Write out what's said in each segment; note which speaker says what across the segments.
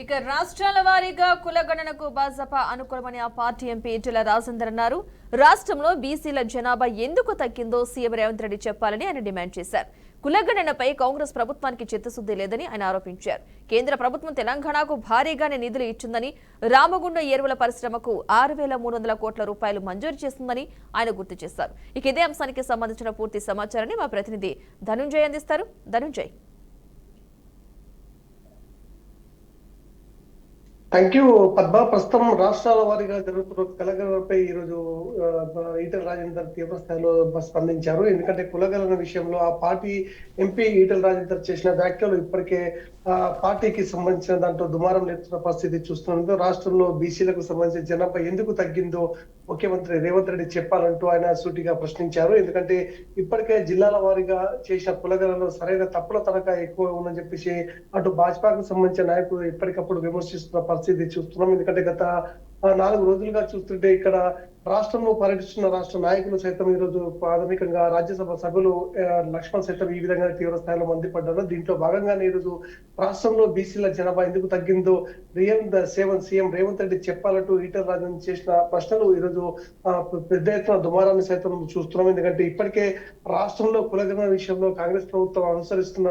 Speaker 1: ఇక రాష్ట్రాల వారీగా కులగణనకు భాజపా అనుకూలమని ఆ పార్టీ ఎంపీ ఈటెల రాజేందర్ అన్నారు. రాష్ట్రంలో బీసీల జనాభా ఎందుకు తగ్గిందో సీఎం రేవంత్ రెడ్డి చెప్పాలని ఆయన డిమాండ్ చేశారు. కులగణనపై కాంగ్రెస్ ప్రభుత్వానికి చిత్తశుద్ధి లేదని ఆయన ఆరోపించారు. కేంద్ర ప్రభుత్వం తెలంగాణకు భారీగానే నిధులు ఇచ్చిందని, రామగుండం ఎరువుల పరిశ్రమకు 6,300 కోట్ల రూపాయలు మంజూరు చేస్తుందని ఆయన గుర్తు చేశారు. ఇక ఇదే అంశానికి సంబంధించిన పూర్తి సమాచారాన్ని మా ప్రతినిధి ధనుంజయ్ అందిస్తారు. ధనుంజయ్.
Speaker 2: Thank you Padma. ప్రస్తుతం రాష్ట్రాల వారీగా జరుగుతున్న కులగణనపై ఈరోజు ఈటెల రాజేందర్ తీవ్ర స్థాయిలో స్పందించారు. ఎందుకంటే కులగణన విషయంలో ఆ పార్టీ ఎంపీ ఈటెల రాజేందర్ చేసిన వ్యాఖ్యలు ఇప్పటికే పార్టీకి సంబంధించిన దాంట్లో దుమారం లేపుతున్న పరిస్థితి చూస్తున్నందుకు రాష్ట్రంలో బీసీలకు సంబంధించిన జనాభా ఎందుకు తగ్గిందో ముఖ్యమంత్రి రేవంత్ రెడ్డి చెప్పాలంటూ ఆయన సూటిగా ప్రశ్నించారు. ఎందుకంటే ఇప్పటికే జిల్లాల వారీగా చేసిన కులగణనలో సరైన తప్పుల తనఖా ఎక్కువ ఉందని చెప్పేసి అటు భాజపాకు సంబంధించిన నాయకులు ఎప్పటికప్పుడు విమర్శిస్తున్న పరిస్థితి చూస్తున్నాం. ఎందుకంటే గత 4 రోజులుగా చూస్తుంటే ఇక్కడ రాష్ట్రంలో పర్యటిస్తున్న రాష్ట్ర నాయకులు సైతం ఈరోజు ప్రాథమికంగా రాజ్యసభ సభ్యులు లక్ష్మణ్ సైతం ఈ విధంగా తీవ్ర స్థాయిలో మండిపడ్డారు. దీంట్లో భాగంగానే ఈరోజు రాష్ట్రంలో బీసీల జనాభా ఎందుకు తగ్గిందో సీఎం రేవంత్ రెడ్డి చెప్పాలంటూ ఈటెల రాజేందర్ చేసిన ప్రశ్నలు ఈరోజు పెద్ద ఎత్తున దుమారాన్ని సైతం చూస్తున్నాం. ఎందుకంటే ఇప్పటికే రాష్ట్రంలో కులగణన విషయంలో కాంగ్రెస్ ప్రభుత్వం అనుసరిస్తున్న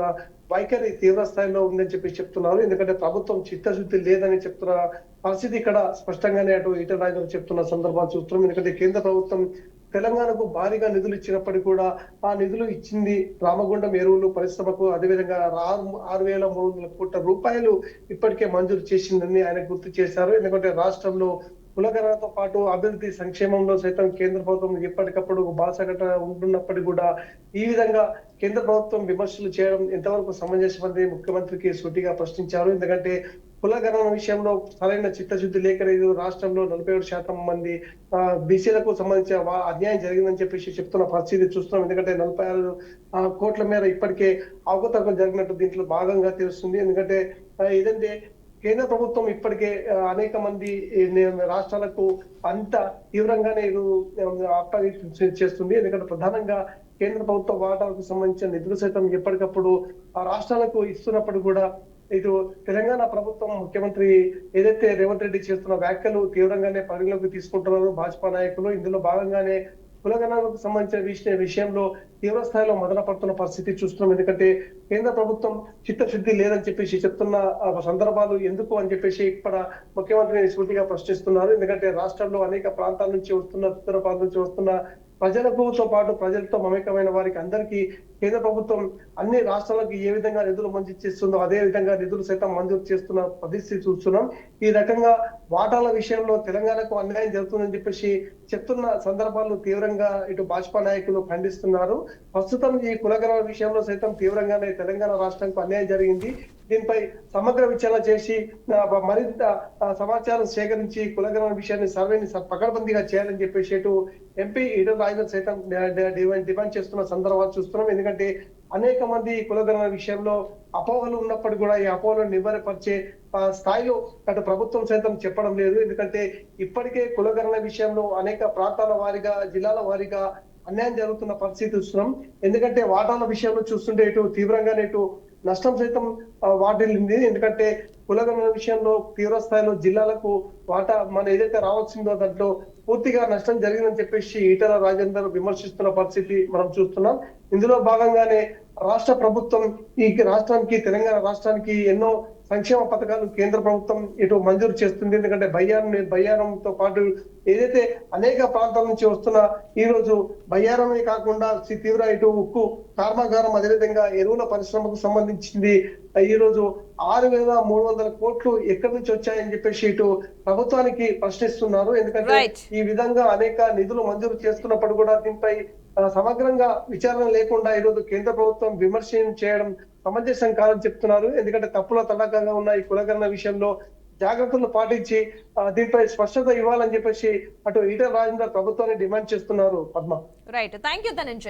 Speaker 2: వైఖరి తీవ్ర స్థాయిలో ఉందని చెప్పి చెప్తున్నారు. ఎందుకంటే ప్రభుత్వం చిత్తశుద్ధి లేదని చెప్తున్న పరిస్థితి ఇక్కడ స్పష్టంగానే అటు ఈటెల రాజేందర్ చెప్తున్న సందర్భాలు చూస్తున్నాం. ఎందుకంటే కేంద్ర ప్రభుత్వం తెలంగాణకు భారీగా నిధులు ఇచ్చినప్పటికీ కూడా ఆ నిధులు ఇచ్చింది రామగుండం ఎరువులు పరిశ్రమకు, అదేవిధంగా 6,300 కోట్ల రూపాయలు ఇప్పటికే మంజూరు చేసిందని ఆయన గుర్తు చేశారు. ఎందుకంటే రాష్ట్రంలో కులగణనతో పాటు అభివృద్ధి సంక్షేమంలో సైతం కేంద్ర ప్రభుత్వం ఎప్పటికప్పుడు బాసగట ఉంటున్నప్పటికీ కూడా ఈ విధంగా కేంద్ర ప్రభుత్వం విమర్శలు చేయడం ఎంతవరకు సమంజసమని ముఖ్యమంత్రికి సూటిగా ప్రశ్నించారు. ఎందుకంటే కులగణన విషయంలో సరైన చిత్తశుద్ధి లేక రాష్ట్రంలో 47% మంది బీసీలకు సంబంధించిన అన్యాయం జరిగిందని చెప్పేసి చెప్తున్న పరిస్థితి చూస్తున్నాం. ఎందుకంటే 46 కోట్ల మేర ఇప్పటికే అవకతవకలు జరిగినట్టు దీంట్లో భాగంగా తెలుస్తుంది. ఎందుకంటే ఏదంటే కేంద్ర ప్రభుత్వం ఇప్పటికే అనేక మంది రాష్ట్రాలకు అంత తీవ్రంగానే చేస్తుంది. ఎందుకంటే ప్రధానంగా కేంద్ర ప్రభుత్వ వాటాలకు సంబంధించిన నిధులు సైతం ఎప్పటికప్పుడు ఆ రాష్ట్రాలకు ఇస్తున్నప్పుడు కూడా ఇటు తెలంగాణ ప్రభుత్వం ముఖ్యమంత్రి ఏదైతే రేవంత్ రెడ్డి చేస్తున్న వ్యాఖ్యలు తీవ్రంగానే పరిగణలోకి తీసుకుంటున్నారు భాజపా నాయకులు. ఇందులో భాగంగానే కులగణనకు సంబంధించిన విషయంలో తీవ్ర స్థాయిలో మొదలు పడుతున్న పరిస్థితి చూస్తున్నాం. ఎందుకంటే కేంద్ర ప్రభుత్వం చిత్తశుద్ధి లేదని చెప్పేసి చెప్తున్న సందర్భాలు ఎందుకు అని చెప్పేసి ఇక్కడ ముఖ్యమంత్రిని సూటిగా ప్రశ్నిస్తున్నారు. ఎందుకంటే రాష్ట్రంలో అనేక ప్రాంతాల నుంచి వస్తున్న ఉత్తర ప్రాంతం నుంచి వస్తున్న ప్రజలతో పాటు ప్రజలతో మమేకమైన వారికి అందరికీ కేంద్ర ప్రభుత్వం అన్ని రాష్ట్రాలకు ఏ విధంగా నిధులు మంజూరు చేస్తుందో అదే విధంగా నిధులు సైతం మంజూరు చేస్తున్న పరిస్థితి చూస్తున్నాం. ఈ రకంగా వాటాల విషయంలో తెలంగాణకు అన్యాయం జరుగుతుందని చెప్పేసి చెప్తున్న సందర్భాలు తీవ్రంగా ఇటు భాజపా నాయకులు ఖండిస్తున్నారు. ప్రస్తుతం ఈ కులగణన విషయంలో సైతం తీవ్రంగానే తెలంగాణ రాష్ట్రానికి అన్యాయం జరిగింది. దీనిపై సమగ్ర విచారణ చేసి మరింత సమాచారం సేకరించి కులగణన విషయాన్ని సర్వేని పకడ్బందీగా చేయాలని చెప్పేసి ఇటు ఎంపీ ఈటెల రాజేందర్ సైతం డిమాండ్ చేస్తున్న సందర్భాలు చూస్తున్నాం. ఎందుకంటే అనేక మంది కులగణన విషయంలో అపోహలు ఉన్నప్పటికీ కూడా ఈ అపోహలను నివారపరిచే స్థాయిలో అటు ప్రభుత్వం సైతం చెప్పడం లేదు. ఎందుకంటే ఇప్పటికే కులగణన విషయంలో అనేక ప్రాంతాల వారీగా జిల్లాల వారీగా అన్యాయం జరుగుతున్న పరిస్థితి చూస్తున్నాం. ఎందుకంటే వాటాల విషయంలో చూస్తుంటే ఇటు తీవ్రంగానే ఇటు నష్టం సైతం వాటిల్లింది. ఎందుకంటే కులగణన విషయంలో తీవ్ర స్థాయిలో జిల్లాలకు వాటా మన ఏదైతే రావాల్సిందో దాంట్లో పూర్తిగా నష్టం జరిగిందని చెప్పేసి ఈటెల రాజేందర్ విమర్శిస్తున్న పరిస్థితి మనం చూస్తున్నాం. ఇందులో భాగంగానే రాష్ట్ర ప్రభుత్వం ఈ రాష్ట్రానికి తెలంగాణ రాష్ట్రానికి ఎన్నో సంక్షేమ పథకాలు కేంద్ర ప్రభుత్వం ఇటు మంజూరు చేస్తుంది. ఎందుకంటే బయ్యారంతో పాటు ఏదైతే అనేక ప్రాంతాల నుంచి వస్తున్న ఈ రోజు బయ్యారమే కాకుండా తీవ్ర ఇటు ఉక్కు కర్మాగారం అదేవిధంగా ఎరువుల పరిశ్రమకు సంబంధించింది ఈ రోజు 6,300 కోట్లు ఎక్కడి నుంచి వచ్చాయని చెప్పేసి ఇటు ప్రభుత్వానికి ప్రశ్నిస్తున్నారు. ఎందుకంటే ఈ విధంగా అనేక నిధులు మంజూరు చేస్తున్నప్పుడు కూడా దీనిపై సమగ్రంగా విచారణ లేకుండా ఈరోజు కేంద్ర ప్రభుత్వం విమర్శ చేయడం సమంజసం కాదని చెప్తున్నారు. ఎందుకంటే తప్పుల తడకంగా ఉన్న ఈ కులగణన విషయంలో జాగ్రత్తలు పాటించి దీనిపై స్పష్టత ఇవ్వాలని చెప్పేసి అటు ఈటెల రాజేందర్ ప్రభుత్వాన్ని డిమాండ్ చేస్తున్నారు. Padma.
Speaker 1: Right. Thank you Dhananjay.